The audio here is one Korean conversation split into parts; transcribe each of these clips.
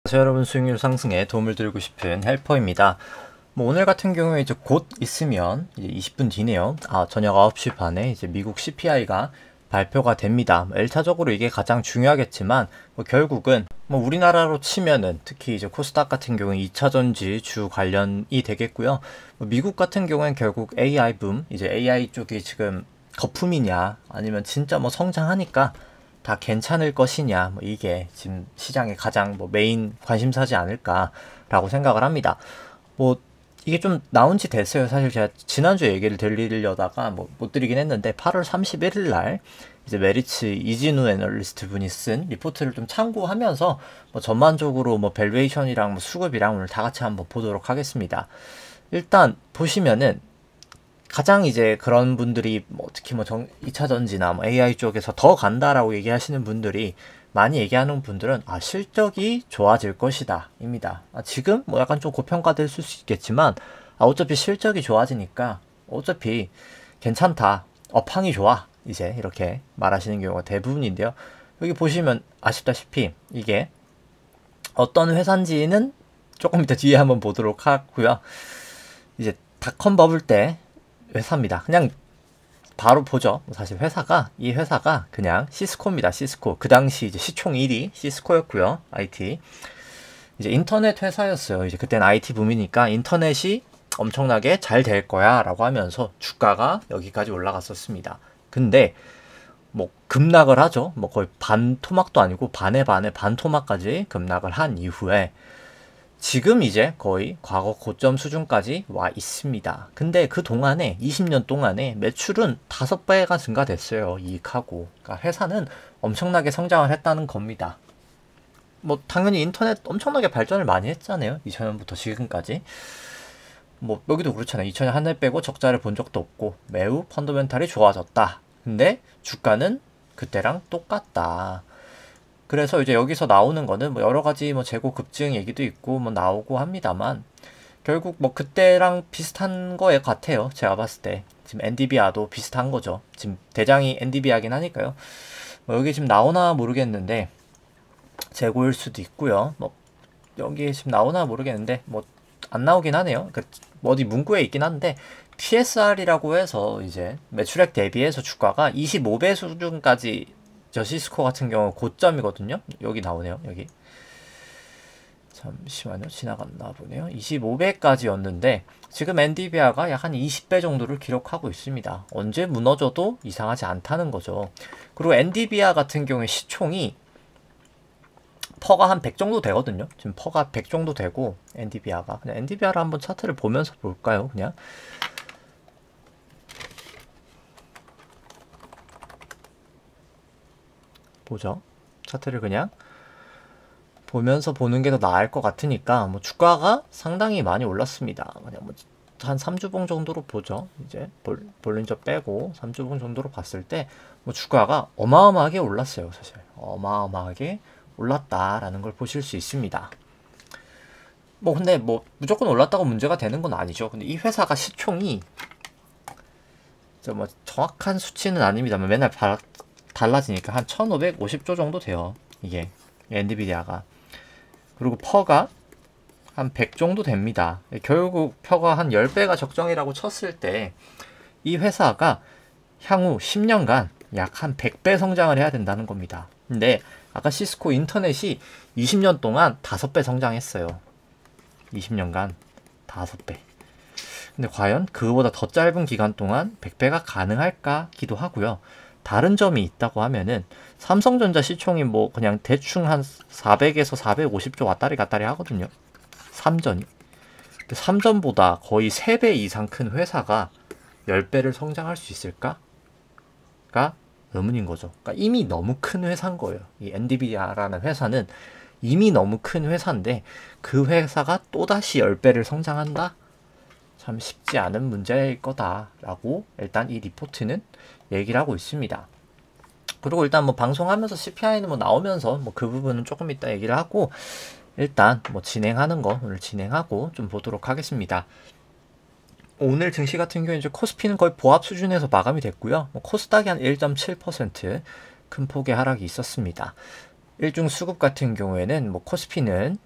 안녕하세요 여러분, 수익률 상승에 도움을 드리고 싶은 헬퍼입니다. 오늘 같은 경우에 이제 곧 있으면 이제 20분 뒤네요. 저녁 9시 반에 이제 미국 CPI가 발표가 됩니다. 1차적으로 이게 가장 중요하겠지만 결국은 우리나라로 치면은 특히 이제 코스닥 같은 경우는 2차전지 주 관련이 되겠고요. 미국 같은 경우는 결국 AI 붐, 이제 AI 쪽이 지금 거품이냐 아니면 진짜 성장하니까 다 괜찮을 것이냐, 이게 지금 시장의 가장 메인 관심사지 않을까라고 생각을 합니다. 이게 좀 나온 지 됐어요. 사실 제가 지난주에 얘기를 드리려다가 못 드리긴 했는데 8월 31일 날 이제 메리츠 이진우 애널리스트 분이 쓴 리포트를 좀 참고하면서 전반적으로 밸류에이션이랑 수급이랑 오늘 다 같이 한번 보도록 하겠습니다. 일단 보시면은 가장 이제 그런 분들이 특히 2차 전지나 AI 쪽에서 더 간다라고 얘기하시는 분들이 많이 얘기하는 분들은 실적이 좋아질 것이다 입니다. 지금 약간 좀 고평가될 수 있겠지만 어차피 실적이 좋아지니까 어차피 괜찮다, 업황이 좋아, 이제 이렇게 말하시는 경우가 대부분인데요. 여기 보시면 아시다시피 이게 어떤 회사인지는 조금 이따 뒤에 한번 보도록 하고요. 이제 닷컴 버블 때 회사입니다. 그냥 바로 보죠. 사실 이 회사가 그냥 시스코입니다. 시스코. 그 당시 이제 시총 1위 시스코였고요. IT. 이제 인터넷 회사였어요. 이제 그때는 IT 붐이니까 인터넷이 엄청나게 잘 될 거야 라고 하면서 주가가 여기까지 올라갔었습니다. 근데 급락을 하죠. 거의 반토막도 아니고 반의 반토막까지 급락을 한 이후에 지금 이제 거의 과거 고점 수준까지 와 있습니다. 근데 그 동안에 20년 동안에 매출은 5배가 증가됐어요. 이익하고. 그러니까 회사는 엄청나게 성장을 했다는 겁니다. 당연히 인터넷 엄청나게 발전을 많이 했잖아요. 2000년부터 지금까지. 여기도 그렇잖아요. 2000년 한 해 빼고 적자를 본 적도 없고 매우 펀더멘탈이 좋아졌다. 근데 주가는 그때랑 똑같다. 그래서 이제 여기서 나오는 거는 여러 가지 재고 급증 얘기도 있고 나오고 합니다만 결국 그때랑 비슷한 거에 같아요. 제가 봤을 때 지금 엔디비아도 비슷한 거죠. 지금 대장이 엔디비아긴 하니까요. 여기 지금 나오나 모르겠는데 재고일 수도 있고요. 여기에 지금 나오나 모르겠는데 안 나오긴 하네요. 어디 문구에 있긴 한데 TSR이라고 해서 이제 매출액 대비해서 주가가 25배 수준까지 시스코 같은 경우 고점이거든요. 여기 나오네요. 여기 잠시만요. 지나갔나 보네요. 25배까지였는데 지금 엔디비아가 약 한 20배 정도를 기록하고 있습니다. 언제 무너져도 이상하지 않다는 거죠. 그리고 엔디비아 같은 경우에 시총이 퍼가 한 100 정도 되거든요. 지금 퍼가 100 정도 되고 엔디비아가 그냥 엔디비아를 한번 차트를 보면서 볼까요? 그냥 보죠. 차트를 그냥 보면서 보는 게 더 나을 것 같으니까 주가가 상당히 많이 올랐습니다. 그냥 한 3주봉 정도로 보죠. 이제 볼린저 빼고 3주봉 정도로 봤을 때 주가가 어마어마하게 올랐어요. 사실 어마어마하게 올랐다라는 걸 보실 수 있습니다. 근데 무조건 올랐다고 문제가 되는 건 아니죠. 근데 이 회사가 시총이 정확한 수치는 아닙니다만 맨날 달라지니까 한 1550조 정도 돼요. 이게 엔비디아가. 그리고 퍼가 한 100 정도 됩니다. 결국 퍼가 한 10배가 적정이라고 쳤을 때 이 회사가 향후 10년간 약 한 100배 성장을 해야 된다는 겁니다. 근데 아까 시스코 인터넷이 20년 동안 5배 성장했어요. 20년간 5배. 근데 과연 그거보다 더 짧은 기간 동안 100배가 가능할까 기도 하고요. 다른 점이 있다고 하면은 삼성전자 시총이 그냥 대충 한 400에서 450조 왔다리 갔다리 하거든요. 삼전이. 삼전보다 거의 3배 이상 큰 회사가 10배를 성장할 수 있을까? 가 의문인 거죠. 그러니까 이미 너무 큰 회사인 거예요. 이 엔비디아라는 회사는 이미 너무 큰 회사인데 그 회사가 또다시 10배를 성장한다? 참 쉽지 않은 문제일 거다라고 일단 이 리포트는 얘기를 하고 있습니다. 그리고 일단 방송하면서 CPI는 나오면서 그 부분은 조금 이따 얘기를 하고 일단 진행하는 거 오늘 진행하고 좀 보도록 하겠습니다. 오늘 증시 같은 경우에 이제 코스피는 거의 보합 수준에서 마감이 됐고요. 코스닥이 한 1.7% 큰 폭의 하락이 있었습니다. 일중 수급 같은 경우에는 코스피는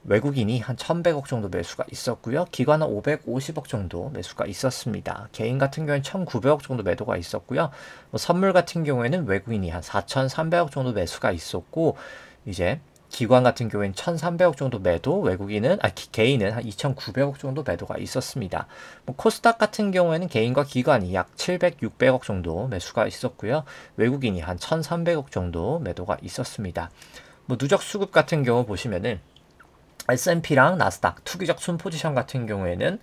외국인이 한 1100억 정도 매수가 있었고요. 기관은 550억 정도 매수가 있었습니다. 개인 같은 경우에는 1900억 정도 매도가 있었고요. 뭐 선물 같은 경우에는 외국인이 한 4300억 정도 매수가 있었고, 이제 기관 같은 경우에는 1300억 정도 매도, 외국인은, 개인은 한 2900억 정도 매도가 있었습니다. 뭐 코스닥 같은 경우에는 개인과 기관이 약 700, 600억 정도 매수가 있었고요. 외국인이 한 1300억 정도 매도가 있었습니다. 뭐 누적 수급 같은 경우 보시면은 S&P랑 나스닥 투기적 순 포지션 같은 경우에는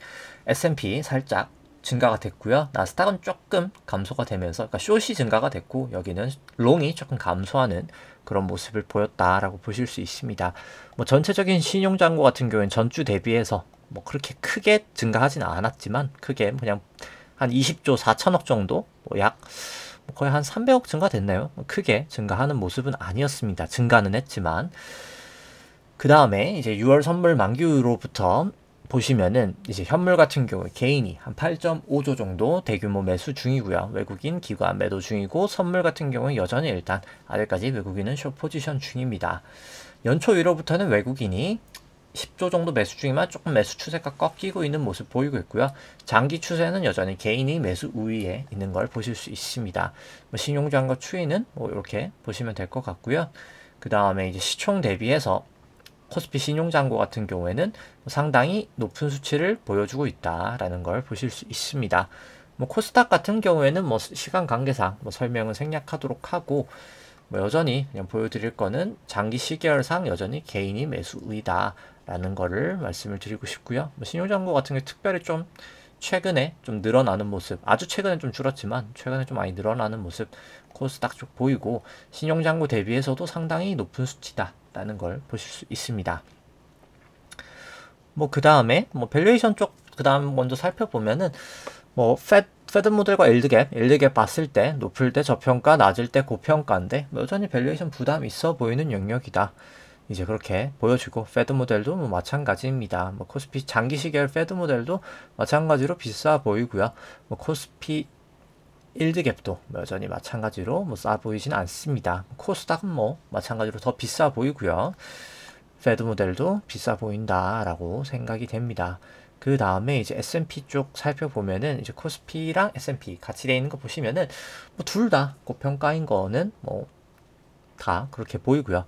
S&P 살짝 증가가 됐고요. 나스닥은 조금 감소가 되면서, 그러니까 숏이 증가가 됐고, 여기는 롱이 조금 감소하는 그런 모습을 보였다라고 보실 수 있습니다. 뭐 전체적인 신용잔고 같은 경우에는 전주 대비해서 뭐 그렇게 크게 증가하지는 않았지만, 크게 그냥 한 20조 4천억 정도, 약 거의 한 300억 증가됐나요? 크게 증가하는 모습은 아니었습니다. 증가는 했지만. 그 다음에 이제 6월 선물 만기로부터 보시면은 이제 현물 같은 경우 개인이 한 8.5조 정도 대규모 매수 중이고요. 외국인 기관 매도 중이고, 선물 같은 경우는 여전히 일단 아직까지 외국인은 숏 포지션 중입니다. 연초 1호부터는 외국인이 10조 정도 매수 중이지만 조금 매수 추세가 꺾이고 있는 모습 보이고 있고요. 장기 추세는 여전히 개인이 매수 우위에 있는 걸 보실 수 있습니다. 뭐 신용장과 추이는 뭐 이렇게 보시면 될 것 같고요. 그 다음에 이제 시총 대비해서 코스피 신용잔고 같은 경우에는 상당히 높은 수치를 보여주고 있다라는 걸 보실 수 있습니다. 뭐 코스닥 같은 경우에는 뭐 시간 관계상 뭐 설명은 생략하도록 하고, 뭐 여전히 그냥 보여드릴 거는 장기 시계열상 여전히 개인이 매수 우위다라는 거를 말씀을 드리고 싶고요. 뭐 신용잔고 같은 게 특별히 좀 최근에 좀 늘어나는 모습, 아주 최근에 좀 줄었지만 최근에 좀 많이 늘어나는 모습 코스닥 쪽 보이고, 신용잔고 대비해서도 상당히 높은 수치다 라는 걸 보실 수 있습니다. 뭐 그 다음에 뭐 밸류에이션 쪽 그 다음 먼저 살펴보면은 뭐 페드 모델과 일드갭 봤을 때 높을 때 저평가, 낮을 때 고평가인데 여전히 밸류에이션 부담 있어 보이는 영역이다. 이제 그렇게 보여지고, 페드 모델도 뭐 마찬가지입니다. 뭐 코스피 장기 시계열 페드 모델도 마찬가지로 비싸 보이고요. 뭐 코스피 일드갭도 여전히 마찬가지로 뭐 싸 보이진 않습니다. 코스닥은 뭐 마찬가지로 더 비싸 보이고요. 페드 모델도 비싸 보인다라고 생각이 됩니다. 그 다음에 이제 S&P 쪽 살펴보면은 이제 코스피랑 S&P 같이 되어 있는 거 보시면은 뭐 둘 다 고평가인 거는 뭐 다 그렇게 보이고요.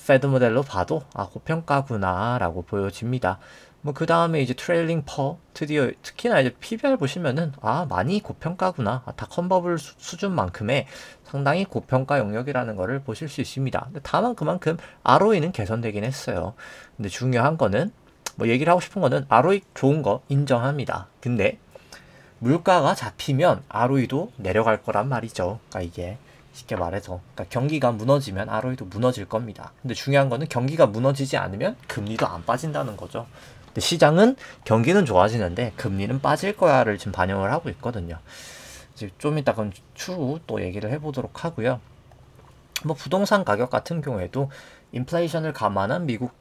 페드 모델로 봐도 고평가구나 라고 보여집니다. 뭐 그 다음에 이제 트레일링 퍼, 드디어 특히나 이제 PBR 보시면은 많이 고평가구나, 닷컴버블 수준만큼의 상당히 고평가 영역이라는 거를 보실 수 있습니다. 근데 다만 그만큼 ROE는 개선되긴 했어요. 근데 중요한 거는 뭐 얘기를 하고 싶은 거는 ROE 좋은 거 인정합니다. 근데 물가가 잡히면 ROE도 내려갈 거란 말이죠. 그러니까 이게 쉽게 말해서, 그러니까 경기가 무너지면 ROE도 무너질 겁니다. 근데 중요한 거는 경기가 무너지지 않으면 금리도 안 빠진다는 거죠. 근데 시장은 경기는 좋아지는데 금리는 빠질 거야를 지금 반영을 하고 있거든요. 이제 좀 이따 그럼 추후 또 얘기를 해보도록 하고요. 뭐 부동산 가격 같은 경우에도 인플레이션을 감안한 미국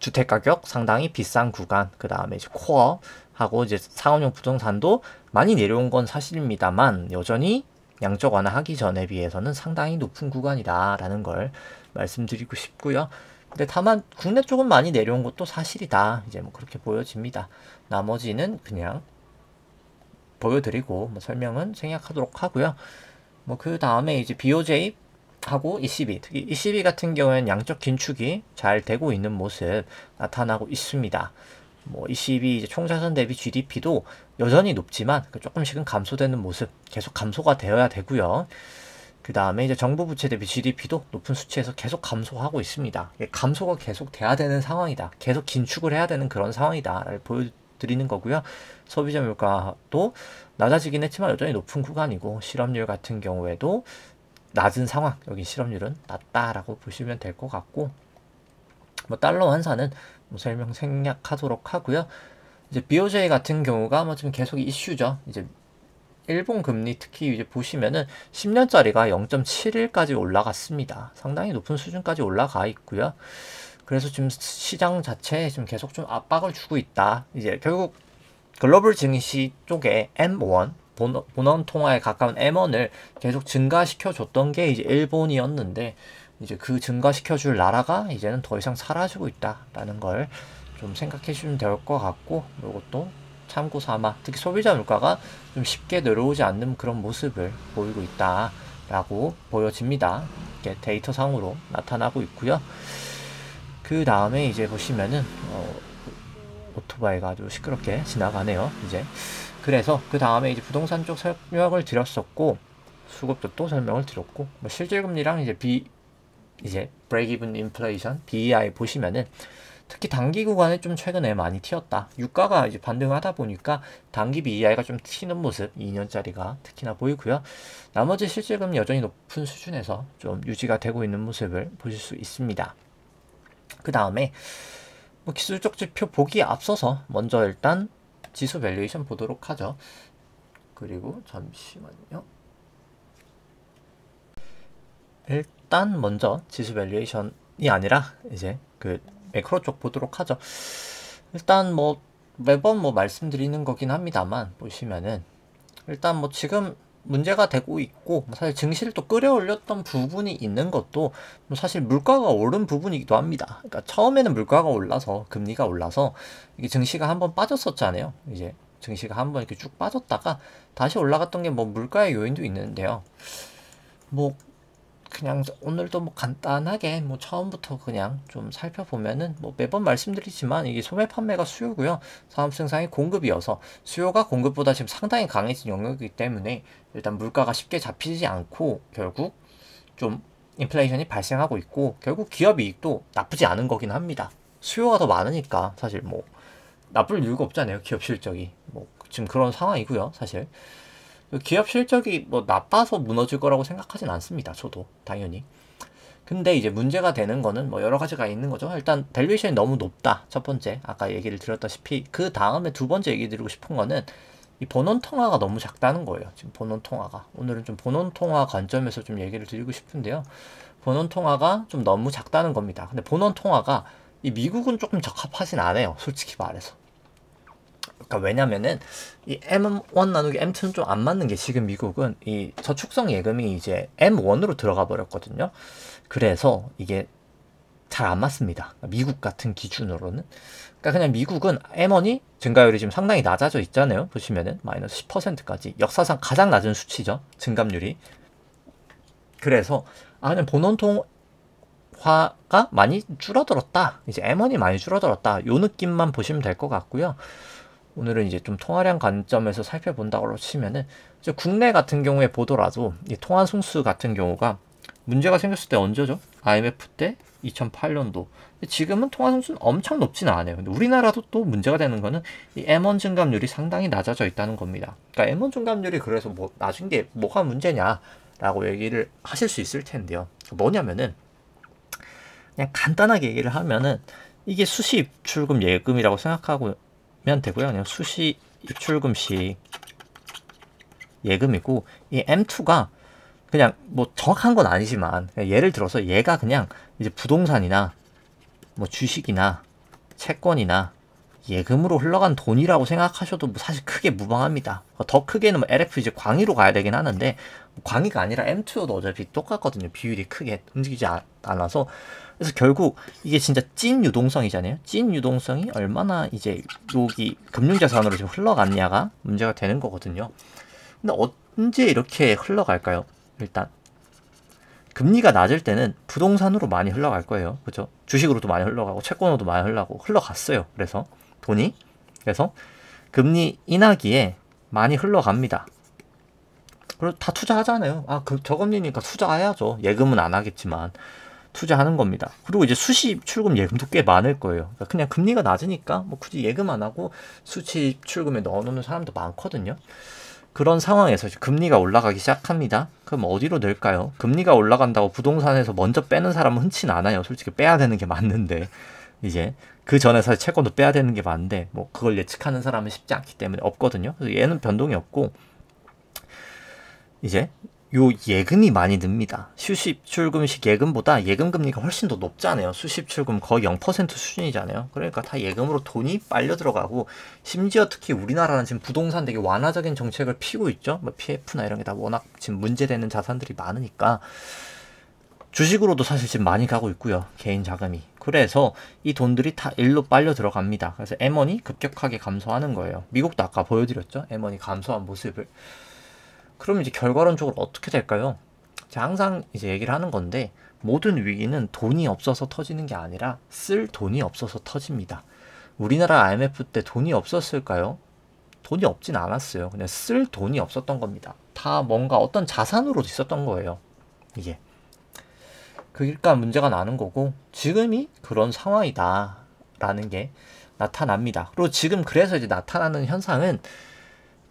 주택 가격 상당히 비싼 구간, 그 다음에 이제 코어하고 이제 상업용 부동산도 많이 내려온 건 사실입니다만 여전히 양적 완화하기 전에 비해서는 상당히 높은 구간이다라는 걸 말씀드리고 싶고요. 근데 다만 국내 쪽은 많이 내려온 것도 사실이다, 이제 뭐 그렇게 보여집니다. 나머지는 그냥 보여드리고 뭐 설명은 생략하도록 하고요. 뭐 그 다음에 이제 BOJ 하고 ECB, 특히 ECB 같은 경우에는 양적 긴축이 잘 되고 있는 모습 나타나고 있습니다. 뭐 ECB 이제 총자산 대비 GDP도 여전히 높지만 조금씩은 감소되는 모습, 계속 감소가 되어야 되고요. 그 다음에 이제 정부 부채 대비 GDP도 높은 수치에서 계속 감소하고 있습니다. 감소가 계속 돼야 되는 상황이다, 계속 긴축을 해야 되는 그런 상황이다를 보여드리는 거고요. 소비자 물가도 낮아지긴 했지만 여전히 높은 구간이고, 실업률 같은 경우에도 낮은 상황, 여기 실업률은 낮다라고 보시면 될 것 같고, 뭐 달러 환산은 뭐 설명 생략하도록 하고요. 이제 BOJ 같은 경우가 뭐 지금 계속 이슈죠. 이제 일본 금리 특히 이제 보시면은 10년짜리가 0.71까지 올라갔습니다. 상당히 높은 수준까지 올라가 있고요. 그래서 지금 시장 자체에 지금 계속 좀 압박을 주고 있다. 이제 결국 글로벌 증시 쪽에 M1 본원 통화에 가까운 M1을 계속 증가시켜 줬던 게 이제 일본이었는데, 이제 그 증가시켜줄 나라가 이제는 더 이상 사라지고 있다라는 걸 좀 생각해 주시면 될 것 같고, 이것도 참고 삼아 특히 소비자 물가가 좀 쉽게 내려오지 않는 그런 모습을 보이고 있다라고 보여집니다. 이게 데이터상으로 나타나고 있고요. 그 다음에 이제 보시면은 오토바이가 아주 시끄럽게 지나가네요. 이제 그래서 그 다음에 이제 부동산 쪽 설명을 드렸었고, 수급도 또 설명을 드렸고, 뭐 실질금리랑 이제 브레이크이븐 인플레이션 BEI 보시면은 특히 단기 구간에 좀 최근에 많이 튀었다. 유가가 이제 반등하다 보니까 단기 BEI가 좀 튀는 모습, 2년짜리가 특히나 보이고요. 나머지 실질금리 여전히 높은 수준에서 좀 유지가 되고 있는 모습을 보실 수 있습니다. 그 다음에 뭐 기술적 지표 보기에 앞서서 먼저 일단 지수 밸류에이션 보도록 하죠. 그리고 잠시만요. 일단 먼저 지수 밸류에이션이 아니라 이제 그 매크로 쪽 보도록 하죠. 일단 뭐 매번 뭐 말씀드리는 거긴 합니다만, 보시면은 일단 뭐 지금 문제가 되고 있고, 사실 증시를 또 끌어올렸던 부분이 있는 것도 뭐 사실 물가가 오른 부분이기도 합니다. 그러니까 처음에는 물가가 올라서, 금리가 올라서 이게 증시가 한번 빠졌었잖아요. 이제 증시가 한번 이렇게 쭉 빠졌다가 다시 올라갔던 게 뭐 물가의 요인도 있는데요. 뭐 그냥 오늘도 뭐 간단하게 뭐 처음부터 그냥 좀 살펴보면은, 뭐 매번 말씀드리지만 이게 소매 판매가 수요고요. 산업 생산이 공급이어서 수요가 공급보다 지금 상당히 강해진 영역이기 때문에 일단 물가가 쉽게 잡히지 않고 결국 좀 인플레이션이 발생하고 있고, 결국 기업 이익도 나쁘지 않은 거긴 합니다. 수요가 더 많으니까 사실 뭐 나쁠 이유가 없잖아요. 기업 실적이 뭐 지금 그런 상황이고요. 사실 기업 실적이 뭐 나빠서 무너질 거라고 생각하진 않습니다. 저도 당연히. 근데 이제 문제가 되는 거는 뭐 여러 가지가 있는 거죠. 일단 밸류에이션이 너무 높다. 첫 번째, 아까 얘기를 드렸다시피. 그 다음에 두 번째 얘기 드리고 싶은 거는 이 본원 통화가 너무 작다는 거예요. 지금 본원 통화가. 오늘은 좀 본원 통화 관점에서 좀 얘기를 드리고 싶은데요. 본원 통화가 좀 너무 작다는 겁니다. 근데 본원 통화가 이 미국은 조금 적합하진 않아요. 솔직히 말해서. 그러니까 왜냐면은 이 M1 나누기 M2는 좀 안 맞는 게, 지금 미국은 이 저축성 예금이 이제 M1으로 들어가 버렸거든요. 그래서 이게 잘 안 맞습니다. 미국 같은 기준으로는. 그러니까 그냥 미국은 M1이 증가율이 지금 상당히 낮아져 있잖아요. 보시면은 마이너스 10%까지 역사상 가장 낮은 수치죠. 증감률이. 그래서 그냥 본원 통화가 많이 줄어들었다. 이제 M1이 많이 줄어들었다. 요 느낌만 보시면 될 것 같고요. 오늘은 이제 좀 통화량 관점에서 살펴본다고 치면은, 이제 국내 같은 경우에 보더라도 이 통화 승수 같은 경우가 문제가 생겼을 때 언제죠? IMF 때 2008년도. 지금은 통화 승수는 엄청 높지는 않아요. 근데 우리나라도 또 문제가 되는 거는 이 M1 증감률이 상당히 낮아져 있다는 겁니다. 그러니까 M1 증감률이 그래서 뭐 낮은 게 뭐가 문제냐라고 얘기를 하실 수 있을 텐데요. 뭐냐면은 그냥 간단하게 얘기를 하면은 이게 수시 입출금 예금이라고 생각하고 되고요. 그냥 수시 입출금식 예금이고, 이 M2가 그냥 뭐 정확한 건 아니지만 예를 들어서 얘가 그냥 이제 부동산이나 뭐 주식이나 채권이나 예금으로 흘러간 돈이라고 생각하셔도 뭐 사실 크게 무방합니다. 더 크게는 뭐 LF 이제 광의로 가야 되긴 하는데, 광의가 아니라 M2여도 어차피 똑같거든요. 비율이 크게 움직이지 않아서. 그래서 결국 이게 진짜 찐 유동성이잖아요. 찐 유동성이 얼마나 이제 여기 금융자산으로 지금 흘러갔냐가 문제가 되는 거거든요. 근데 언제 이렇게 흘러갈까요? 일단 금리가 낮을 때는 부동산으로 많이 흘러갈 거예요. 그죠? 주식으로도 많이 흘러가고 채권으로도 많이 흘러갔어요. 그래서 돈이. 그래서 금리 인하기에 많이 흘러갑니다. 그리고 다 투자하잖아요. 그 저금리니까 투자해야죠. 예금은 안 하겠지만 투자하는 겁니다. 그리고 이제 수시 출금 예금도 꽤 많을 거예요. 그러니까 그냥 금리가 낮으니까 뭐 굳이 예금 안 하고 수시 출금에 넣어놓는 사람도 많거든요. 그런 상황에서 금리가 올라가기 시작합니다. 그럼 어디로 늘까요? 금리가 올라간다고 부동산에서 먼저 빼는 사람은 흔치는 않아요. 솔직히 빼야 되는 게 맞는데, 이제 그 전에 사실 채권도 빼야 되는 게 맞는데 뭐 그걸 예측하는 사람은 쉽지 않기 때문에 없거든요. 그래서 얘는 변동이 없고, 이제 요 예금이 많이 늡니다. 수십 출금식 예금보다 예금 금리가 훨씬 더 높잖아요. 수십 출금 거의 0% 수준이잖아요. 그러니까 다 예금으로 돈이 빨려 들어가고, 심지어 특히 우리나라는 지금 부동산 되게 완화적인 정책을 피고 있죠. 뭐 PF나 이런 게 다 워낙 지금 문제되는 자산들이 많으니까 주식으로도 사실 지금 많이 가고 있고요. 개인 자금이. 그래서 이 돈들이 다 일로 빨려 들어갑니다. 그래서 M1이 급격하게 감소하는 거예요. 미국도 아까 보여드렸죠. M1이 감소한 모습을. 그럼 이제 결과론적으로 어떻게 될까요? 제가 항상 이제 얘기를 하는 건데, 모든 위기는 돈이 없어서 터지는 게 아니라 쓸 돈이 없어서 터집니다. 우리나라 IMF 때 돈이 없었을까요? 돈이 없진 않았어요. 그냥 쓸 돈이 없었던 겁니다. 다 뭔가 어떤 자산으로 있었던 거예요. 이게. 그러니까 문제가 나는 거고, 지금이 그런 상황이다 라는 게 나타납니다. 그리고 지금 그래서 이제 나타나는 현상은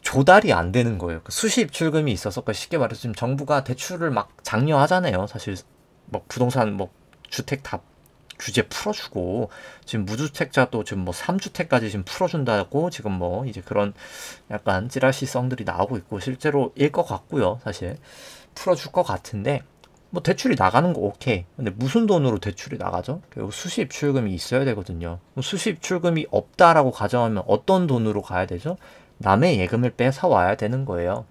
조달이 안 되는 거예요. 수시 입출금이 있어서, 쉽게 말해서 지금 정부가 대출을 막 장려하잖아요. 사실 뭐 부동산 뭐 주택 다 규제 풀어주고, 지금 무주택자도 지금 뭐 3주택까지 지금 풀어준다고 지금 뭐 이제 그런 약간 찌라시성들이 나오고 있고, 실제로 일 것 같고요. 사실 풀어줄 것 같은데, 뭐 대출이 나가는 거 오케이. 근데 무슨 돈으로 대출이 나가죠? 결국 수시 입출금이 있어야 되거든요. 수시 입출금이 없다라고 가정하면 어떤 돈으로 가야 되죠? 남의 예금을 뺏어 와야 되는 거예요.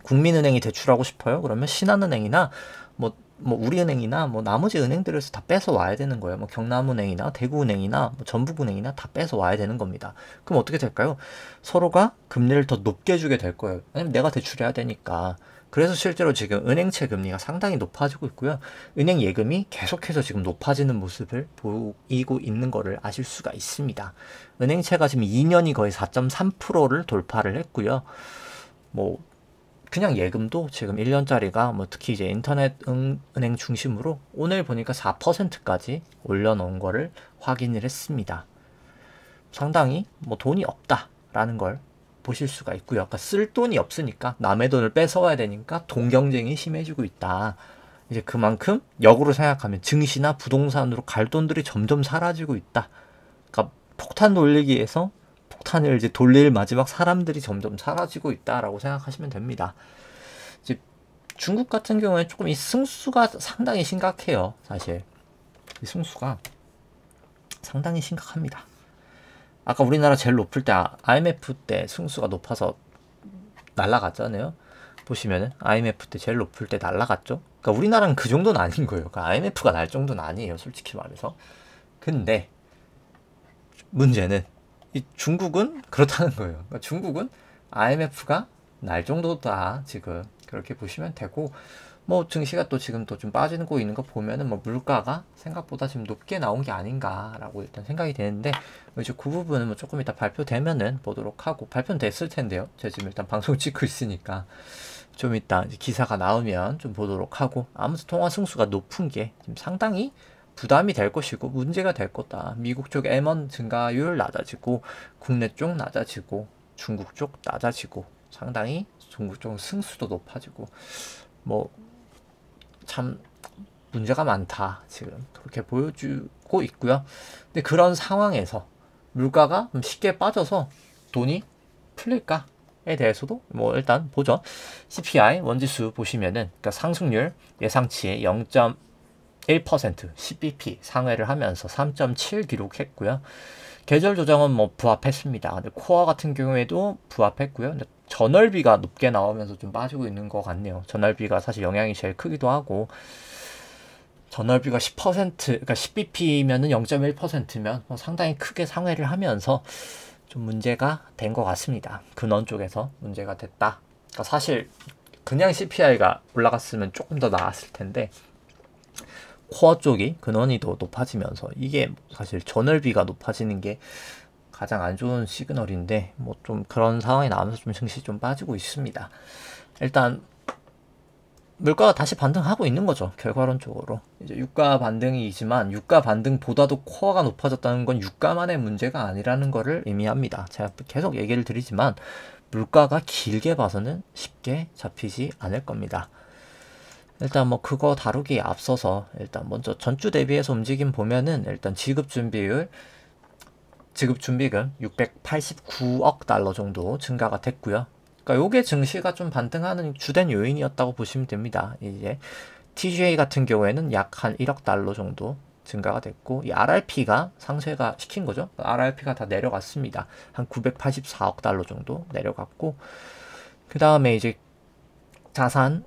국민은행이 대출하고 싶어요? 그러면 신한은행이나 뭐 우리은행이나 뭐 나머지 은행들에서 다 뺏어 와야 되는 거예요. 뭐 경남은행이나 대구은행이나 뭐 전북은행이나 다 뺏어 와야 되는 겁니다. 그럼 어떻게 될까요? 서로가 금리를 더 높게 주게 될 거예요. 왜냐면 내가 대출해야 되니까. 그래서 실제로 지금 은행채 금리가 상당히 높아지고 있고요. 은행 예금이 계속해서 지금 높아지는 모습을 보이고 있는 거를 아실 수가 있습니다. 은행채가 지금 2년이 거의 4.3%를 돌파를 했고요. 뭐 그냥 예금도 지금 1년짜리가 뭐 특히 이제 인터넷 은행 중심으로 오늘 보니까 4%까지 올려놓은 거를 확인을 했습니다. 상당히 뭐 돈이 없다라는 걸 보실 수가 있고요. 그러니까 쓸 돈이 없으니까 남의 돈을 뺏어와야 되니까 돈 경쟁이 심해지고 있다. 이제 그만큼 역으로 생각하면 증시나 부동산으로 갈 돈들이 점점 사라지고 있다. 그러니까 폭탄 돌리기에서 폭탄을 이제 돌릴 마지막 사람들이 점점 사라지고 있다라고 생각하시면 됩니다. 이제 중국 같은 경우에 조금 이 승수가 상당히 심각해요. 사실 이 승수가 상당히 심각합니다. 아까 우리나라 제일 높을 때 IMF 때 승수가 높아서 날라갔잖아요. 보시면은 IMF 때 제일 높을 때 날라갔죠. 그러니까 우리나라는 그 정도는 아닌 거예요. 그러니까 IMF가 날 정도는 아니에요. 솔직히 말해서. 근데 문제는 이 중국은 그렇다는 거예요. 그러니까 중국은 IMF가 날 정도다. 지금 그렇게 보시면 되고, 뭐 증시가 또 지금 또 좀 빠지고 있는 거 보면은 뭐 물가가 생각보다 지금 높게 나온 게 아닌가라고 일단 생각이 되는데, 이제 그 부분은 뭐 조금 이따 발표되면은 보도록 하고, 발표는 됐을 텐데요. 제가 지금 일단 방송 찍고 있으니까 좀 이따 이제 기사가 나오면 좀 보도록 하고, 아무튼 통화 승수가 높은 게 지금 상당히 부담이 될 것이고 문제가 될 거다. 미국 쪽 M1 증가율 낮아지고, 국내 쪽 낮아지고, 중국 쪽 낮아지고, 상당히 중국 쪽 승수도 높아지고, 뭐 참 문제가 많다. 지금 그렇게 보여주고 있고요. 근데 그런 상황에서 물가가 쉽게 빠져서 돈이 풀릴까에 대해서도 뭐 일단 보죠. CPI 원지수 보시면은, 그러니까 상승률 예상치의 0.1% 10bp 상회를 하면서 3.7 기록했고요. 계절 조정은 뭐 부합했습니다. 근데 코어 같은 경우에도 부합했고요. 근데 전월비가 높게 나오면서 좀 빠지고 있는 것 같네요. 전월비가 사실 영향이 제일 크기도 하고, 전월비가 10%, 그러니까 10bp면은 0.1%면 상당히 크게 상회를 하면서 좀 문제가 된 것 같습니다. 근원 쪽에서 문제가 됐다. 그러니까 사실 그냥 CPI가 올라갔으면 조금 더 나았을 텐데, 코어 쪽이 근원이 더 높아지면서, 이게 사실 전월비가 높아지는 게 가장 안 좋은 시그널인데, 뭐 좀 그런 상황이 나오면서 좀 증시 좀 빠지고 있습니다. 일단 물가가 다시 반등하고 있는 거죠. 결과론적으로 이제 유가 반등이지만, 유가 반등보다도 코어가 높아졌다는 건 유가만의 문제가 아니라는 거를 의미합니다. 제가 계속 얘기를 드리지만 물가가 길게 봐서는 쉽게 잡히지 않을 겁니다. 일단 뭐 그거 다루기에 앞서서 일단 먼저 전주 대비해서 움직임 보면은, 일단 지급준비금 689억 달러 정도 증가가 됐고요. 그러니까 요게 증시가 좀 반등하는 주된 요인이었다고 보시면 됩니다. 이제 TGA 같은 경우에는 약 한 1억 달러 정도 증가가 됐고, 이 RRP가 상쇄가 시킨 거죠. RRP가 다 내려갔습니다. 한 984억 달러 정도 내려갔고, 그 다음에 이제 자산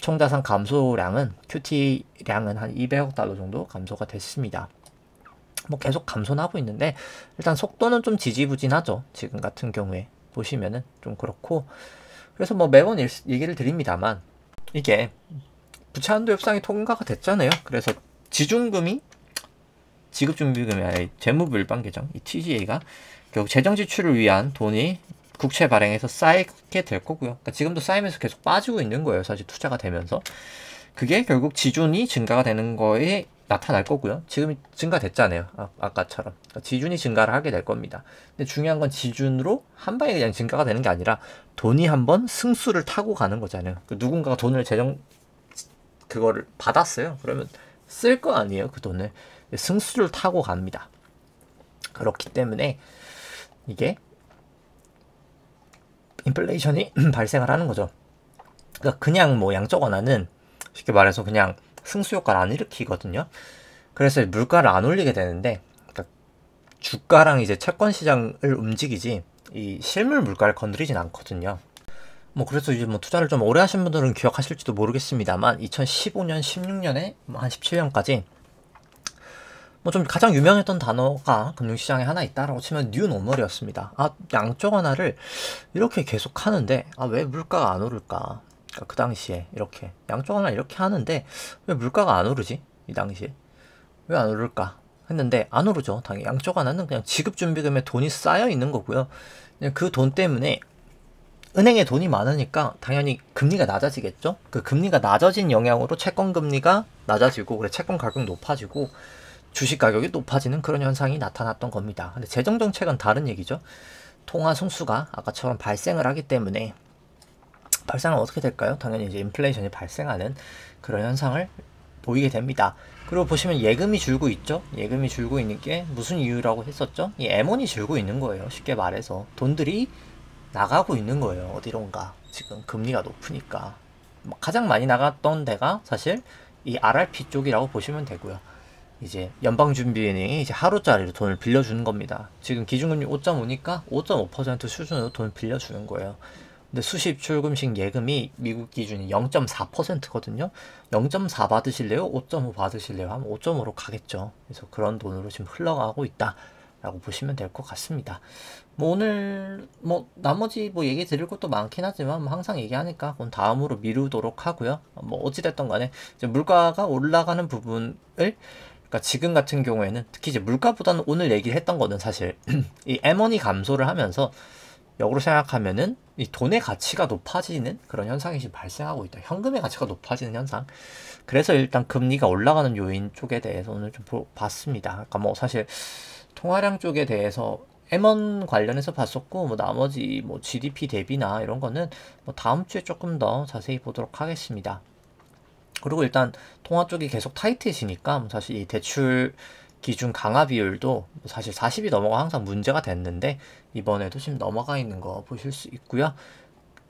총자산 감소량은 QT량은 한 200억 달러 정도 감소가 됐습니다. 뭐 계속 감소는 하고 있는데 일단 속도는 좀 지지부진하죠. 지금 같은 경우에 보시면은 좀 그렇고, 그래서 뭐 매번 얘기를 드립니다만 이게 부채 한도 협상이 통과가 됐잖아요. 그래서 지중금이 지급준비금이 아니라 재무불방 계정 이 TGA가 결국 재정 지출을 위한 돈이 국채 발행에서 쌓이게 될 거고요. 그러니까 지금도 쌓이면서 계속 빠지고 있는 거예요. 사실 투자가 되면서 그게 결국 지준이 증가가 되는 거에 나타날 거고요. 지금 증가됐잖아요. 아까처럼 그러니까 지준이 증가를 하게 될 겁니다. 근데 중요한 건 지준으로 한 방에 그냥 증가가 되는 게 아니라 돈이 한번 승수를 타고 가는 거잖아요. 누군가가 돈을 그거를 받았어요. 그러면 쓸 거 아니에요. 그 돈을 승수를 타고 갑니다. 그렇기 때문에 이게 인플레이션이 발생을 하는 거죠. 그러니까 그냥 뭐 양적 완화는 쉽게 말해서 그냥 승수 효과를 안 일으키거든요. 그래서 물가를 안 올리게 되는데, 그러니까 주가랑 이제 채권 시장을 움직이지 이 실물 물가를 건드리진 않거든요. 뭐 그래서 이제 뭐 투자를 좀 오래 하신 분들은 기억하실지도 모르겠습니다만 2015년, 16년에 한 17년까지 뭐 좀 가장 유명했던 단어가 금융시장에 하나 있다라고 치면 뉴노멀이었습니다. 양적 완화를 이렇게 계속 하는데 왜 물가가 안 오를까? 그러니까 그 당시에 이렇게 양적 완화 이렇게 하는데 왜 물가가 안 오르지? 이 당시에 왜 안 오를까? 했는데 안 오르죠. 당연히 양적 완화는 그냥 지급준비금에 돈이 쌓여 있는 거고요. 그 돈 때문에 은행에 돈이 많으니까 당연히 금리가 낮아지겠죠. 그 금리가 낮아진 영향으로 채권 금리가 낮아지고 그래 채권 가격 높아지고 주식 가격이 높아지는 그런 현상이 나타났던 겁니다. 근데 재정 정책은 다른 얘기죠. 통화 승수가 아까처럼 발생을 하기 때문에 발생은 어떻게 될까요? 당연히 이제 인플레이션이 발생하는 그런 현상을 보이게 됩니다. 그리고 보시면 예금이 줄고 있죠. 예금이 줄고 있는 게 무슨 이유라고 했었죠? 이 M1이 줄고 있는 거예요. 쉽게 말해서 돈들이 나가고 있는 거예요. 어디론가 지금 금리가 높으니까 가장 많이 나갔던 데가 사실 이 RRP 쪽이라고 보시면 되고요. 이제 연방준비은행이 이제 하루짜리로 돈을 빌려주는 겁니다. 지금 기준금리 5.5니까 5.5% 수준으로 돈을 빌려주는 거예요. 근데 수십 출금식 예금이 미국 기준이 0.4%거든요. 0.4 받으실래요? 5.5 받으실래요? 하면 5.5로 가겠죠. 그래서 그런 돈으로 지금 흘러가고 있다 라고 보시면 될 것 같습니다. 뭐 오늘 뭐 나머지 뭐 얘기 드릴 것도 많긴 하지만 뭐 항상 얘기하니까 그건 다음으로 미루도록 하고요. 뭐 어찌됐든 간에 이제 물가가 올라가는 부분을, 그러니까 지금 같은 경우에는 특히 이제 물가보다는 오늘 얘기를 했던 거는 사실 이 M1이 감소를 하면서 역으로 생각하면은 이 돈의 가치가 높아지는 그런 현상이 지금 발생하고 있다. 현금의 가치가 높아지는 현상. 그래서 일단 금리가 올라가는 요인 쪽에 대해서 오늘 좀 봤습니다. 그러니까 뭐 사실 통화량 쪽에 대해서 M1 관련해서 봤었고 뭐 나머지 뭐 GDP 대비나 이런 거는 뭐 다음 주에 조금 더 자세히 보도록 하겠습니다. 그리고 일단 통화 쪽이 계속 타이트해지니까 사실 이 대출 기준 강화 비율도 사실 40이 넘어가 항상 문제가 됐는데 이번에도 지금 넘어가 있는 거 보실 수 있고요.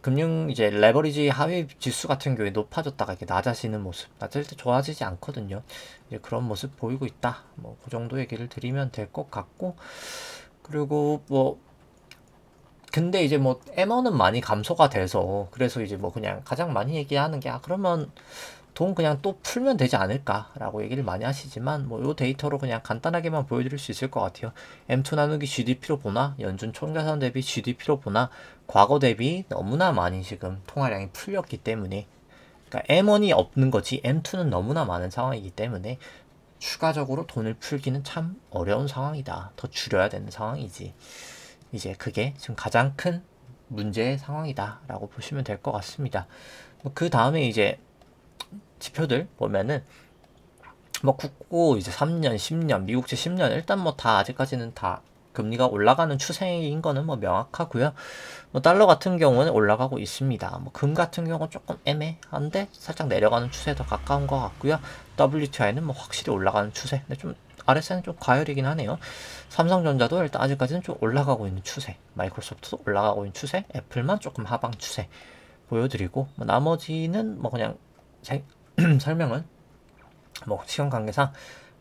금융 이제 레버리지 하위 지수 같은 경우에 높아졌다가 이렇게 낮아지는 모습, 낮을 때 좋아지지 않거든요. 이제 그런 모습 보이고 있다. 뭐 그 정도 얘기를 드리면 될 것 같고, 그리고 뭐 근데 이제 뭐 M1은 많이 감소가 돼서 그래서 이제 뭐 그냥 가장 많이 얘기하는 게 그러면 돈 그냥 또 풀면 되지 않을까라고 얘기를 많이 하시지만 뭐 요 데이터로 그냥 간단하게만 보여드릴 수 있을 것 같아요. M2 나누기 GDP로 보나 연준 총자산 대비 GDP로 보나 과거 대비 너무나 많이 지금 통화량이 풀렸기 때문에, 그러니까 M1이 없는 거지 M2는 너무나 많은 상황이기 때문에 추가적으로 돈을 풀기는 참 어려운 상황이다. 더 줄여야 되는 상황이지. 이제 그게 지금 가장 큰 문제의 상황이다 라고 보시면 될 것 같습니다. 그 다음에 이제 지표들 보면은 뭐 국고 이제 3년, 10년, 미국채 10년 일단 뭐 다 아직까지는 다 금리가 올라가는 추세인 거는 뭐 명확하고요. 뭐 달러 같은 경우는 올라가고 있습니다. 뭐 금 같은 경우는 조금 애매한데 살짝 내려가는 추세에 더 가까운 것 같고요. WTI는 뭐 확실히 올라가는 추세. 근데 좀 RSI는 좀 과열이긴 하네요. 삼성전자도 일단 아직까지는 좀 올라가고 있는 추세. 마이크로소프트도 올라가고 있는 추세. 애플만 조금 하방 추세 보여드리고 뭐 나머지는 뭐 그냥 설명은 뭐 시간 관계상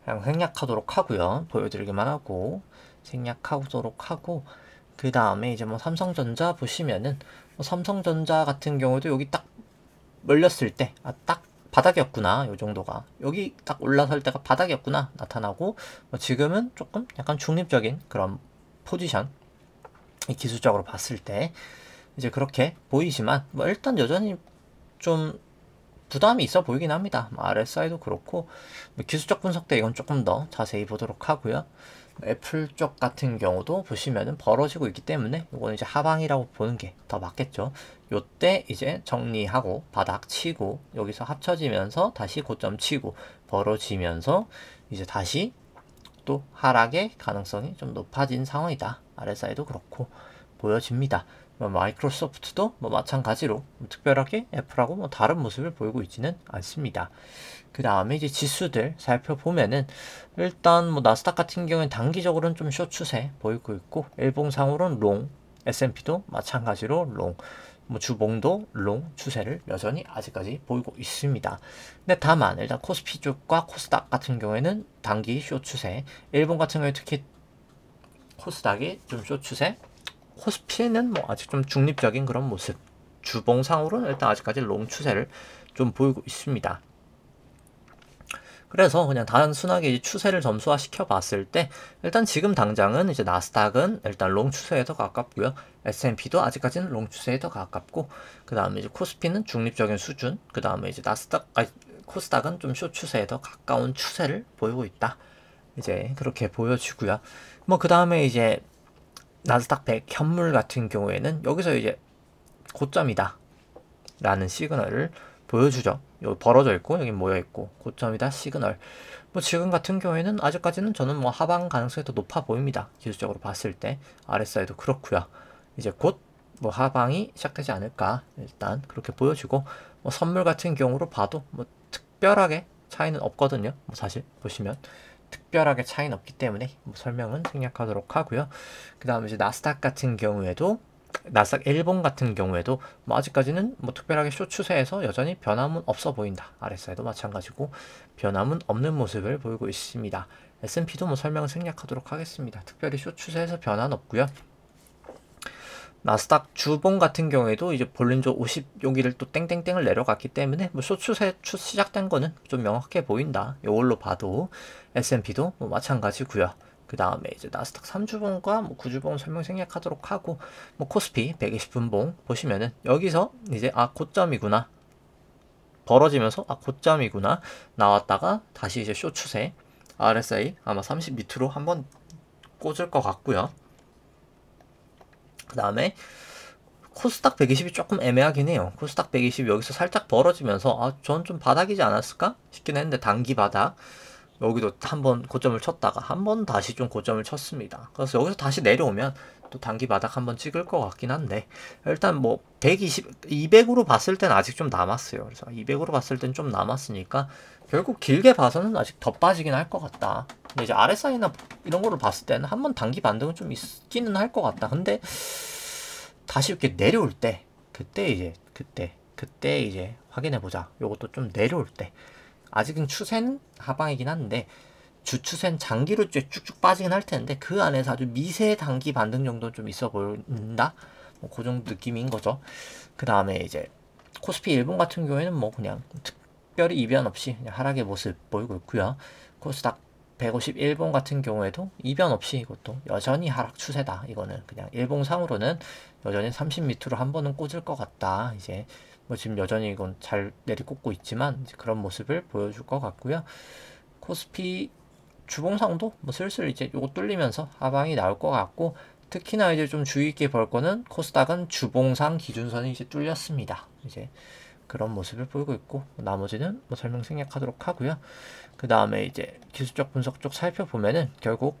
그냥 생략하도록 하고요. 보여드리기만 하고 생략하도록 하고, 그 다음에 이제 뭐 삼성전자 보시면은 뭐 삼성전자 같은 경우도 여기 딱 몰렸을 때 딱 바닥이었구나, 요 정도가 여기 딱 올라설 때가 바닥이었구나 나타나고, 지금은 조금 약간 중립적인 그런 포지션, 기술적으로 봤을 때 이제 그렇게 보이지만 일단 여전히 좀 부담이 있어 보이긴 합니다. RSI도 그렇고, 기술적 분석 때 이건 조금 더 자세히 보도록 하고요. 애플 쪽 같은 경우도 보시면은 벌어지고 있기 때문에 이거는 이제 하방이라고 보는 게 더 맞겠죠. 요때 이제 정리하고 바닥 치고 여기서 합쳐지면서 다시 고점 치고 벌어지면서 이제 다시 또 하락의 가능성이 좀 높아진 상황이다. RSI도 그렇고 보여집니다. 마이크로소프트도 마찬가지로 특별하게 애플하고 다른 모습을 보이고 있지는 않습니다. 그 다음에 이제 지수들 살펴보면은 일단 나스닥 같은 경우는 단기적으로는 좀 숏 추세 보이고 있고, 일봉상으로는 롱, S&P도 마찬가지로 롱, 주봉도 롱 추세를 여전히 아직까지 보이고 있습니다. 근데 다만 일단 코스피 쪽과 코스닥 같은 경우에는 단기 숏 추세, 일본 같은 경우에 특히 코스닥이 좀 숏 추세, 코스피는 아직 좀 중립적인 그런 모습, 주봉상으로는 일단 아직까지 롱 추세를 좀 보이고 있습니다. 그래서 그냥 단순하게 추세를 점수화 시켜 봤을 때 일단 지금 당장은 이제 나스닥은 일단 롱 추세에 더 가깝고요. S&P도 아직까지는 롱 추세에 더 가깝고, 그 다음에 이제 코스피는 중립적인 수준, 그 다음에 이제 코스닥은 좀 숏 추세에 더 가까운 추세를 보이고 있다. 이제 그렇게 보여지고요. 그 다음에 이제 나스닥 100 현물 같은 경우에는 여기서 이제 고점이다 라는 시그널을 보여주죠. 여기 벌어져 있고 여기 모여 있고 고점이다 시그널. 지금 같은 경우에는 아직까지는 저는 하방 가능성이 더 높아 보입니다. 기술적으로 봤을 때 RSI도 그렇고요. 이제 곧 하방이 시작되지 않을까 일단 그렇게 보여지고, 선물 같은 경우로 봐도 특별하게 차이는 없거든요. 사실 보시면 특별하게 차이는 없기 때문에 설명은 생략하도록 하고요. 그 다음에 이제 나스닥 같은 경우에도, 나스닥 일본 같은 경우에도 아직까지는 특별하게 숏 추세에서 여전히 변함은 없어 보인다. RSI도 마찬가지고 변함은 없는 모습을 보이고 있습니다. S&P도 설명을 생략하도록 하겠습니다. 특별히 숏 추세에서 변화는 없고요. 나스닥 주봉 같은 경우에도 이제 볼린저 50 여기를 또 땡땡땡을 내려갔기 때문에 숏 추세 시작된 거는 좀 명확해 보인다. 이걸로 봐도 S&P도 마찬가지고요. 그 다음에 이제 나스닥 3주봉과 9주봉 설명 생략하도록 하고, 코스피 120분봉 보시면은 여기서 이제 고점이구나 벌어지면서 고점이구나 나왔다가 다시 이제 숏 추세, RSI 아마 30 밑으로 한번 꽂을 것 같고요. 그 다음에 코스닥 120이 조금 애매하긴 해요. 코스닥 120 여기서 살짝 벌어지면서 전 좀 바닥이지 않았을까 싶긴 했는데, 단기 바닥 여기도 한번 고점을 쳤다가 한번 다시 좀 고점을 쳤습니다. 그래서 여기서 다시 내려오면 또 단기 바닥 한번 찍을 것 같긴 한데, 일단 120, 200으로 봤을 땐 아직 좀 남았어요. 그래서 200으로 봤을 땐 좀 남았으니까 결국 길게 봐서는 아직 더 빠지긴 할 것 같다. 근데 이제 RSI나 이런 거를 봤을 때는 한번 단기 반등은 좀 있기는 할 것 같다. 근데 다시 이렇게 내려올 때 그때 이제 확인해 보자. 요것도 좀 내려올 때, 아직은 추세는 하방이긴 한데 주추세는 장기로 쭉쭉 빠지긴 할 텐데 그 안에서 아주 미세 단기 반등 정도 좀 있어 보인다. 그 정도 느낌인 거죠. 그 다음에 이제 코스피 일본 같은 경우에는 그냥 특별히 이변 없이 그냥 하락의 모습 보이고 있고요. 코스닥 150 일본 같은 경우에도 이변 없이 이것도 여전히 하락 추세다. 이거는 그냥 일봉상으로는 여전히 30 밑으로 한 번은 꽂을 것 같다. 이제 지금 여전히 이건 잘 내리꽂고 있지만 이제 그런 모습을 보여줄 것 같고요. 코스피 주봉상도 슬슬 이제 요거 뚫리면서 하방이 나올 것 같고, 특히나 이제 좀 주의 있게 볼 거는 코스닥은 주봉상 기준선이 이제 뚫렸습니다. 이제 그런 모습을 보이고 있고, 나머지는 설명 생략하도록 하고요. 그 다음에 이제 기술적 분석 쪽 살펴보면은 결국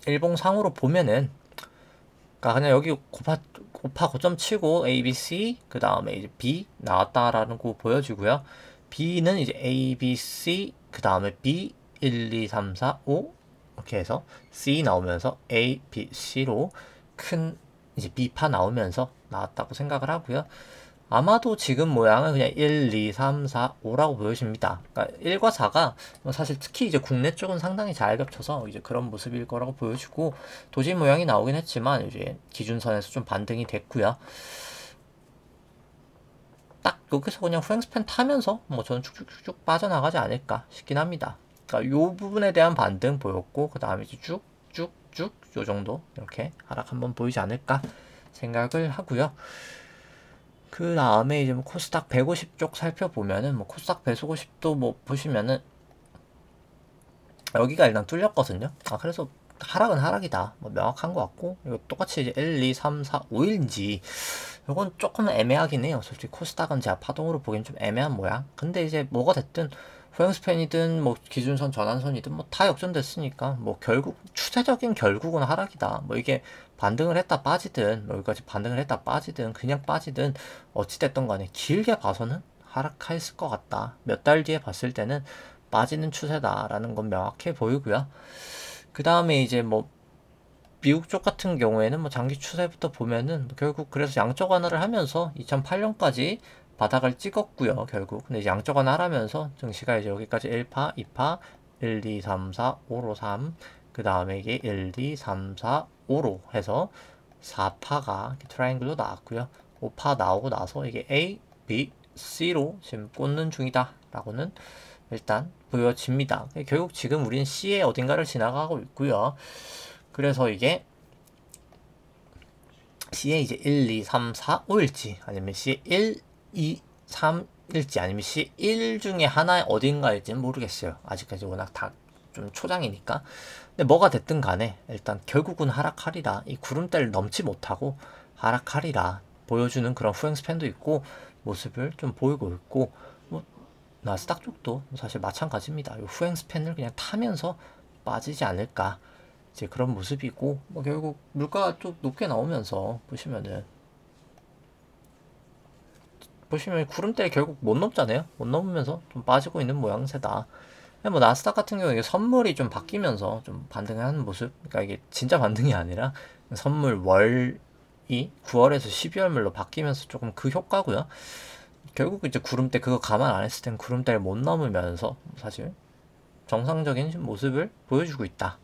일봉상으로 보면은 그냥 여기 곱하 고점 치고 A, B, C 그 다음에 이제 B 나왔다라는 거 보여지고요. B는 이제 A, B, C 그 다음에 B 1, 2, 3, 4, 5 이렇게 해서 C 나오면서 A, B, C로 큰 이제 B파 나오면서 나왔다고 생각을 하고요. 아마도 지금 모양은 그냥 1, 2, 3, 4, 5라고 보여집니다. 그러니까 1과 4가 사실 특히 이제 국내 쪽은 상당히 잘 겹쳐서 이제 그런 모습일 거라고 보여지고, 도지 모양이 나오긴 했지만 이제 기준선에서 좀 반등이 됐고요. 딱 여기서 그냥 후행 스팬 타면서 뭐 저는 쭉쭉쭉 빠져나가지 않을까 싶긴 합니다. 그러니까 요 부분에 대한 반등 보였고 그 다음에 이제 쭉쭉쭉 요 정도 이렇게 하락 한번 보이지 않을까 생각을 하고요. 그 다음에 이제 뭐 코스닥 150 쪽 살펴보면은 뭐 코스닥 150도 뭐 보시면은 여기가 일단 뚫렸거든요. 그래서 하락은 하락이다. 뭐 명확한 것 같고, 이거 똑같이 이제 1, 2, 3, 4, 5일인지, 이건 조금 애매하긴 해요. 솔직히 코스닥은 제가 파동으로 보기엔 좀 애매한 모양. 근데 이제 뭐가 됐든, 후행스팬이든 뭐 기준선 전환선이든 뭐 다 역전됐으니까, 뭐 결국, 추세적인 결국은 하락이다. 뭐 이게 반등을 했다 빠지든, 뭐 여기까지 반등을 했다 빠지든, 그냥 빠지든, 어찌됐던 간에 길게 봐서는 하락했을 것 같다. 몇 달 뒤에 봤을 때는 빠지는 추세다라는 건 명확해 보이고요. 그 다음에 이제 뭐 미국 쪽 같은 경우에는 뭐 장기 추세부터 보면은 뭐 결국 그래서 양적 완화를 하면서 2008년까지 바닥을 찍었고요. 결국 근데 이제 양적 완화를 하면서 증시가 이제 여기까지 1파, 2파, 1, 2, 3, 4, 5로 3, 그 다음에 이게 1, 2, 3, 4, 5로 해서 4파가 트라이앵글로 나왔고요. 5파 나오고 나서 이게 A, B, C로 지금 꽂는 중이다 라고는 일단 보여집니다. 결국 지금 우리는 C의 어딘가를 지나가고 있고요. 그래서 이게 C에 이제 1, 2, 3, 4, 5일지 아니면 C 1, 2, 3일지 아니면 C 1 중에 하나의 어딘가일지는 모르겠어요. 아직까지 워낙 다 좀 초장이니까. 근데 뭐가 됐든 간에 일단 결국은 하락하리라. 이 구름대를 넘지 못하고 하락하리라 보여주는 그런 후행 스팬도 있고 모습을 좀 보이고 있고 뭐 나스닥 쪽도 사실 마찬가지입니다. 이 후행 스팬을 그냥 타면서 빠지지 않을까 이제 그런 모습이고 뭐 결국 물가가 좀 높게 나오면서 보시면 구름대를 결국 못 넘잖아요. 못 넘으면서 좀 빠지고 있는 모양새다. 뭐 나스닥 같은 경우에 선물이 좀 바뀌면서 좀 반등을 하는 모습. 그러니까 이게 진짜 반등이 아니라 선물 월이 9월에서 12월물로 바뀌면서 조금 그 효과고요. 결국 이제 구름대 그거 감안 안 했을 땐 구름대를 못 넘으면서 사실 정상적인 모습을 보여주고 있다.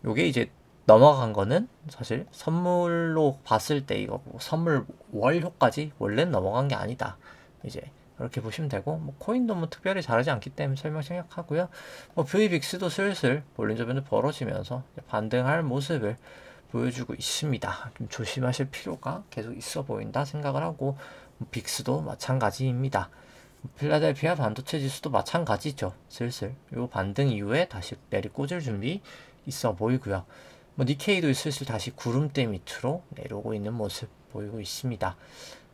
요게 이제 넘어간 거는 사실 선물로 봤을 때 이거 뭐 선물 월효까지 원래는 넘어간 게 아니다. 이제 그렇게 보시면 되고 뭐 코인도 뭐 특별히 잘하지 않기 때문에 설명 생략하고요. 뭐 VBIX도 슬슬 볼린 저변도 벌어지면서 반등할 모습을 보여주고 있습니다. 좀 조심하실 필요가 계속 있어 보인다 생각을 하고 빅스도 마찬가지입니다. 필라델피아 반도체 지수도 마찬가지죠. 슬슬 요 반등 이후에 다시 내리 꽂을 준비 있어 보이고요. 뭐 니케이도 슬슬 다시 구름대 밑으로 내려오고 있는 모습 보이고 있습니다.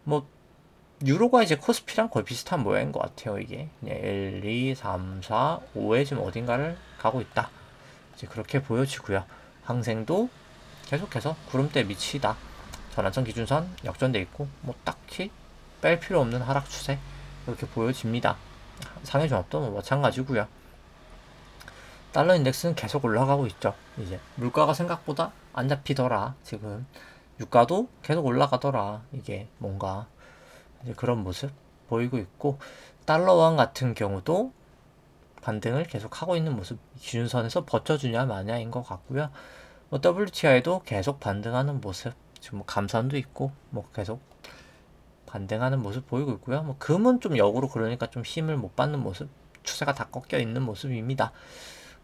뭐 유로가 이제 코스피랑 거의 비슷한 모양인 것 같아요. 이게 1, 2, 3, 4, 5에 지금 어딘가를 가고 있다. 이제 그렇게 보여지고요. 항생도 계속해서 구름대 밑이다. 전환선 기준선 역전돼 있고 뭐 딱히 뺄 필요 없는 하락 추세 이렇게 보여집니다. 상해 종합도 뭐 마찬가지고요. 달러 인덱스는 계속 올라가고 있죠. 이제 물가가 생각보다 안 잡히더라. 지금 유가도 계속 올라가더라. 이게 뭔가 이제 그런 모습 보이고 있고 달러원 같은 경우도 반등을 계속 하고 있는 모습 기준선에서 버텨주냐 마냐인 것 같고요. 뭐 WTI도 계속 반등하는 모습 지금 뭐 감산도 있고 뭐 계속 반등하는 모습 보이고 있고요. 뭐 금은 좀 역으로 그러니까 좀 힘을 못 받는 모습 추세가 다 꺾여 있는 모습입니다.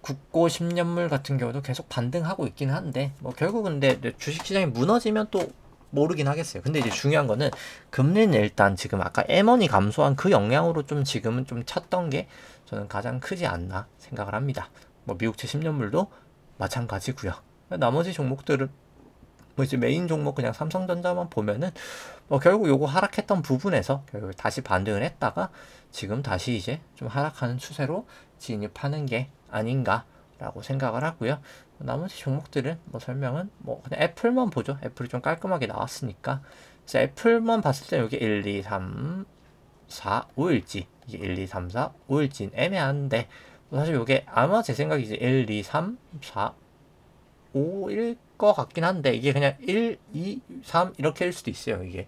국고 10년물 같은 경우도 계속 반등하고 있긴 한데 뭐 결국은 근데 주식시장이 무너지면 또 모르긴 하겠어요. 근데 이제 중요한 거는 금리는 일단 지금 아까 M1이 감소한 그 영향으로 좀 지금은 좀 쳤던 게 저는 가장 크지 않나 생각을 합니다. 뭐 미국채 10년물도 마찬가지고요. 나머지 종목들은 뭐 이제 메인 종목 그냥 삼성전자만 보면은 뭐 결국 요거 하락했던 부분에서 결국 다시 반등을 했다가 지금 다시 이제 좀 하락하는 추세로 진입하는 게 아닌가라고 생각을 하고요. 나머지 종목들은 뭐 설명은 뭐 그냥 애플만 보죠. 애플이 좀 깔끔하게 나왔으니까. 그래서 애플만 봤을 때 여기 1, 2, 3, 4, 5일지 이게 1, 2, 3, 4, 5일지는 애매한데 뭐 사실 이게 아마 제 생각이 이제 1, 2, 3, 4, 5일 것 같긴 한데 이게 그냥 1, 2, 3 이렇게일 수도 있어요. 이게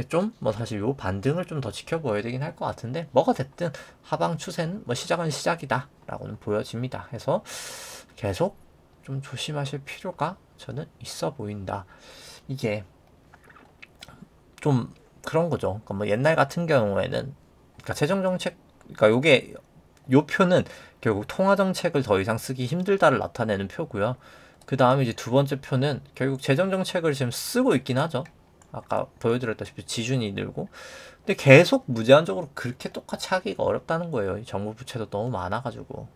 좀 뭐 사실 요 반등을 좀 더 지켜보아야 되긴 할 것 같은데 뭐가 됐든 하방 추세는 뭐 시작은 시작이다 라고는 보여집니다. 해서 계속 좀 조심하실 필요가 저는 있어 보인다. 이게 좀 그런 거죠. 그러니까 뭐 옛날 같은 경우에는 그러니까 재정 정책 그러니까 요게 요 표는 결국 통화 정책을 더 이상 쓰기 힘들다를 나타내는 표고요. 그 다음에 이제 두 번째 표는 결국 재정 정책을 지금 쓰고 있긴 하죠. 아까 보여드렸다시피 지준이 늘고 근데 계속 무제한적으로 그렇게 똑같이 하기가 어렵다는 거예요. 이 정부 부채도 너무 많아가지고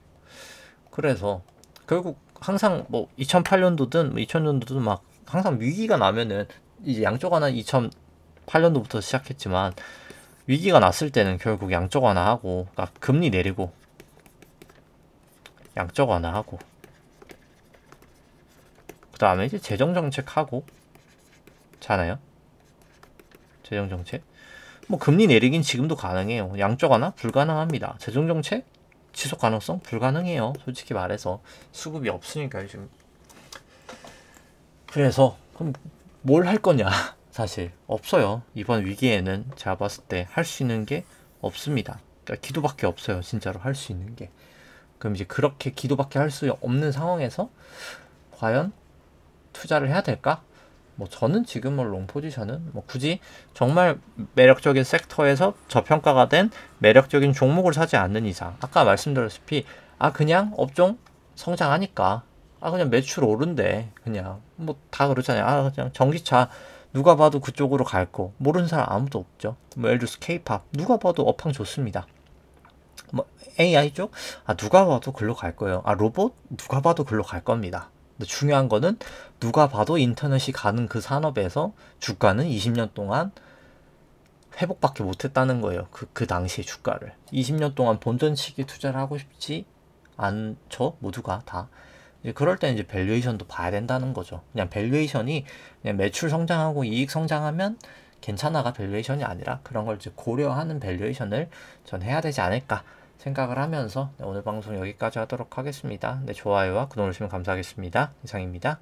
그래서 결국 항상 뭐 2008년도든 뭐 2000년도든 막 항상 위기가 나면은 이제 양쪽 하나 2008년도부터 시작했지만 위기가 났을 때는 결국 양쪽 하나 하고 그러니까 금리 내리고 양쪽 하나 하고 그 다음에 이제 재정 정책 하고 잖아요. 재정 정책 뭐 금리 내리긴 지금도 가능해요. 양쪽 하나 불가능합니다. 재정 정책 지속 가능성 불가능해요. 솔직히 말해서 수급이 없으니까 요즘. 그래서 그럼 뭘 할 거냐? 사실 없어요. 이번 위기에는 제가 봤을 때 할 수 있는 게 없습니다. 그러니까 기도밖에 없어요. 진짜로 할 수 있는 게. 그럼 이제 그렇게 기도밖에 할 수 없는 상황에서 과연 투자를 해야 될까? 뭐 저는 지금 뭐 롱 포지션은 뭐 굳이 정말 매력적인 섹터에서 저평가가 된 매력적인 종목을 사지 않는 이상 아까 말씀드렸다시피 그냥 업종 성장하니까 그냥 매출 오른대 그냥 뭐 다 그렇잖아요. 그냥 전기차 누가 봐도 그쪽으로 갈 거 모르는 사람 아무도 없죠. 뭐 예를 들어서 K-팝 누가 봐도 업황 좋습니다. 뭐 AI 쪽 누가 봐도 글로 갈 거예요. 로봇 누가 봐도 글로 갈 겁니다. 근데 중요한 거는 누가 봐도 인터넷이 가는 그 산업에서 주가는 20년 동안 회복밖에 못했다는 거예요. 그 당시의 주가를 20년 동안 본전치기 투자를 하고 싶지 않죠. 모두가 다. 그럴 때는 이제 밸류에이션도 봐야 된다는 거죠. 그냥 밸류에이션이 그냥 매출 성장하고 이익 성장하면 괜찮아가 밸류에이션이 아니라 그런 걸 이제 고려하는 밸류에이션을 전 해야 되지 않을까 생각을 하면서 오늘 방송 여기까지 하도록 하겠습니다. 네, 좋아요와 구독 누르시면 감사하겠습니다. 이상입니다.